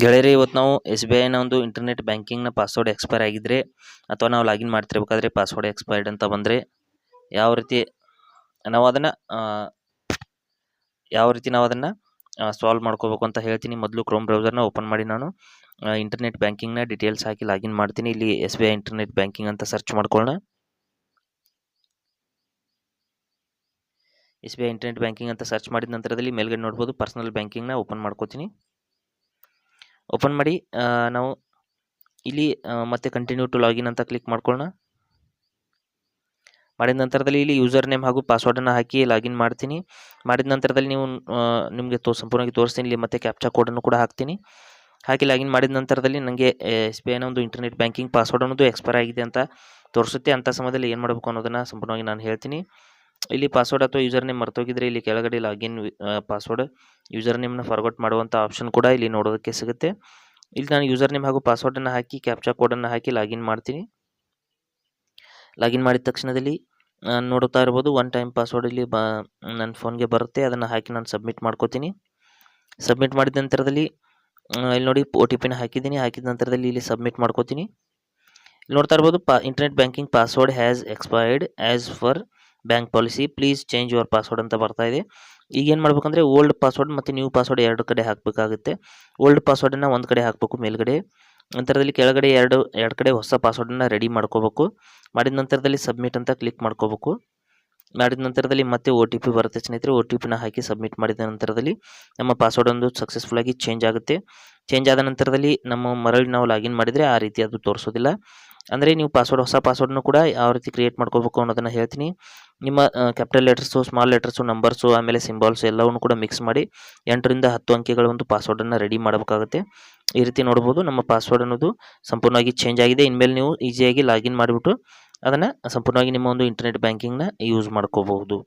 ಗೆಳೆಯರೇ, ಇವತ್ತು ನಾವು ಎಸ್ ಬಿ ಐನ ಒಂದು ಇಂಟರ್ನೆಟ್ ಬ್ಯಾಂಕಿಂಗ್ನ ಪಾಸ್ವರ್ಡ್ ಎಕ್ಸ್ಪೈರ್ ಆಗಿದ್ರೆ ಅಥವಾ ನಾವು ಲಾಗಿನ್ ಮಾಡ್ತಿರ್ಬೇಕಾದ್ರೆ ಪಾಸ್ವರ್ಡ್ ಎಕ್ಸ್ಪೈರ್ಡ್ ಅಂತ ಬಂದರೆ ಯಾವ ರೀತಿ ನಾವು ಅದನ್ನು ಸಾಲ್ವ್ ಮಾಡ್ಕೋಬೇಕು ಅಂತ ಹೇಳ್ತೀನಿ. ಮೊದಲು ಕ್ರೋಮ್ ಬ್ರೌಸರ್ನ ಓಪನ್ ಮಾಡಿ ನಾನು ಇಂಟರ್ನೆಟ್ ಬ್ಯಾಂಕಿಂಗ್ನ ಡೀಟೇಲ್ಸ್ ಹಾಕಿ ಲಾಗಿನ್ ಮಾಡ್ತೀನಿ. ಇಲ್ಲಿ S B I internet banking ಅಂತ ಸರ್ಚ್ ಮಾಡ್ಕೊಳ್ಳೋಣ. S B I internet banking ಅಂತ ಸರ್ಚ್ ಮಾಡಿದ ನಂತರದಲ್ಲಿ ಮೇಲ್ಗಡೆ ನೋಡ್ಬೋದು ಪರ್ಸನಲ್ ಬ್ಯಾಂಕಿಂಗ್ನ ಓಪನ್ ಮಾಡ್ಕೋತೀನಿ. ಓಪನ್ ಮಾಡಿ ನಾವು ಇಲ್ಲಿ ಮತ್ತೆ ಕಂಟಿನ್ಯೂ ಟು ಲಾಗಿನ್ ಅಂತ ಕ್ಲಿಕ್ ಮಾಡ್ಕೊಳ್ಳೋಣ. ಮಾಡಿದ ನಂತರದಲ್ಲಿ ಇಲ್ಲಿ ಯೂಸರ್ ನೇಮ್ ಹಾಗೂ ಪಾಸ್ವರ್ಡನ್ನು ಹಾಕಿ ಲಾಗಿನ್ ಮಾಡ್ತೀನಿ. ಮಾಡಿದ ನಂತರದಲ್ಲಿ ನೀವು ನಿಮಗೆ ಸಂಪೂರ್ಣವಾಗಿ ತೋರಿಸ್ತೀನಿ. ಇಲ್ಲಿ ಮತ್ತೆ ಕ್ಯಾಪ್ಚಾ ಕೋಡನ್ನು ಕೂಡ ಹಾಕ್ತೀನಿ. ಹಾಕಿ ಲಾಗಿನ್ ಮಾಡಿದ ನಂತರದಲ್ಲಿ ನನಗೆ ಎಸ್ ಬಿ ಐನ ಒಂದು ಇಂಟರ್ನೆಟ್ ಬ್ಯಾಂಕಿಂಗ್ ಪಾಸ್ವರ್ಡ್ ಅನ್ನೋದು ಎಕ್ಸ್ಪೈರ್ ಆಗಿದೆ ಅಂತ ತೋರಿಸುತ್ತೆ. ಅಂಥ ಸಮಯದಲ್ಲಿ ಏನು ಮಾಡಬೇಕು ಅನ್ನೋದನ್ನು ಸಂಪೂರ್ಣವಾಗಿ ನಾನು ಹೇಳ್ತೀನಿ. ಇಲ್ಲಿ ಪಾಸ್ವರ್ಡ್ ಅಥವಾ ಯೂಸರ್ ನೇಮ್ ಮರ್ತೋಗಿದ್ರೆ ಇಲ್ಲಿ ಕೆಳಗಡೆ ಲಾಗಿನ್ ಪಾಸ್ವರ್ಡ್ ಯೂಸರ್ ನೇಮ್ನ ಫಾರ್ವರ್ಡ್ ಮಾಡುವಂಥ ಆಪ್ಷನ್ ಕೂಡ ಇಲ್ಲಿ ನೋಡೋದಕ್ಕೆ ಸಿಗುತ್ತೆ. ಇಲ್ಲಿ ನಾನು ಯೂಸರ್ ನೇಮ್ ಹಾಗೂ ಪಾಸ್ವರ್ಡನ್ನು ಹಾಕಿ ಕ್ಯಾಪ್ಚಾ ಕೋಡನ್ನು ಹಾಕಿ ಲಾಗಿನ್ ಮಾಡ್ತೀನಿ. ಲಾಗಿನ್ ಮಾಡಿದ ತಕ್ಷಣದಲ್ಲಿ ನೋಡ್ತಾ ಇರ್ಬೋದು ಒನ್ ಟೈಮ್ ಪಾಸ್ವರ್ಡ್ ಇಲ್ಲಿ ನನ್ನ ಫೋನ್ಗೆ ಬರುತ್ತೆ. ಅದನ್ನು ಹಾಕಿ ನಾನು ಸಬ್ಮಿಟ್ ಮಾಡ್ಕೋತೀನಿ. ಸಬ್ಮಿಟ್ ಮಾಡಿದ ನಂತರದಲ್ಲಿ ಇಲ್ಲಿ ನೋಡಿ OTP ಹಾಕಿದ್ದೀನಿ. ಹಾಕಿದ ನಂತರದಲ್ಲಿ ಇಲ್ಲಿ ಸಬ್ಮಿಟ್ ಮಾಡ್ಕೋತೀನಿ. ಇಲ್ಲಿ ನೋಡ್ತಾ ಇರ್ಬೋದು internet banking password has expired as per bank policy, please change your password ಅಂತ ಬರ್ತಾ ಇದೆ. ಈಗ ಏನು ಮಾಡ್ಬೇಕಂದ್ರೆ ಓಲ್ಡ್ ಪಾಸ್ವರ್ಡ್ ಮತ್ತು ನ್ಯೂ ಪಾಸ್ವರ್ಡ್ ಎರಡು ಕಡೆ ಹಾಕಬೇಕಾಗುತ್ತೆ. ಓಲ್ಡ್ ಪಾಸ್ವರ್ಡನ್ನು ಒಂದು ಕಡೆ ಹಾಕಬೇಕು ಮೇಲ್ಗಡೆ, ನಂತರದಲ್ಲಿ ಕೆಳಗಡೆ ಎರಡು ಕಡೆ ಹೊಸ ಪಾಸ್ವರ್ಡನ್ನು ರೆಡಿ ಮಾಡ್ಕೋಬೇಕು. ಮಾಡಿದ ನಂತರದಲ್ಲಿ ಸಬ್ಮಿಟ್ ಅಂತ ಕ್ಲಿಕ್ ಮಾಡ್ಕೋಬೇಕು. ಮಾಡಿದ ನಂತರದಲ್ಲಿ ಮತ್ತೆ OTP ಬರುತ್ತೆ ಸ್ನೇಹಿತರೆ. OTPನ ಹಾಕಿ ಸಬ್ಮಿಟ್ ಮಾಡಿದ ನಂತರದಲ್ಲಿ ನಮ್ಮ ಪಾಸ್ವರ್ಡ್ ಒಂದು ಸಕ್ಸಸ್ಫುಲ್ ಆಗಿ ಚೇಂಜ್ ಆಗುತ್ತೆ. ಚೇಂಜ್ ಆದ ನಂತರದಲ್ಲಿ ಮರಳಿ ನಾವು ಲಾಗಿನ್ ಮಾಡಿದರೆ ಆ ರೀತಿ ಅದು ತೋರಿಸೋದಿಲ್ಲ. ಅಂದರೆ ನೀವು ಹೊಸ ಪಾಸ್ವರ್ಡ್ನು ಕೂಡ ಯಾವ ರೀತಿ ಕ್ರಿಯೇಟ್ ಮಾಡ್ಕೋಬೇಕು ಅನ್ನೋದನ್ನು ಹೇಳ್ತೀನಿ. ನಿಮ್ಮ capital letters, small letters, numbers, ಆಮೇಲೆ ಸಿಂಬಾಲ್ಸು ಎಲ್ಲವನ್ನು ಕೂಡ ಮಿಕ್ಸ್ ಮಾಡಿ 8 ರಿಂದ 10 ಅಂಕೆಗಳ ಒಂದು ಪಾಸ್ವರ್ಡನ್ನು ರೆಡಿ ಮಾಡಬೇಕಾಗುತ್ತೆ. ಈ ರೀತಿ ನೋಡ್ಬೋದು ನಮ್ಮ ಪಾಸ್ವರ್ಡ್ ಅನ್ನೋದು ಸಂಪೂರ್ಣವಾಗಿ ಚೇಂಜ್ ಆಗಿದೆ. ಇನ್ಮೇಲೆ ನೀವು ಈಸಿಯಾಗಿ ಲಾಗಿನ್ ಮಾಡಿಬಿಟ್ಟು ಅದನ್ನು ಸಂಪೂರ್ಣವಾಗಿ ನಿಮ್ಮ ಒಂದು ಇಂಟರ್ನೆಟ್ ಬ್ಯಾಂಕಿಂಗ್ನ ಯೂಸ್ ಮಾಡ್ಕೋಬಹುದು.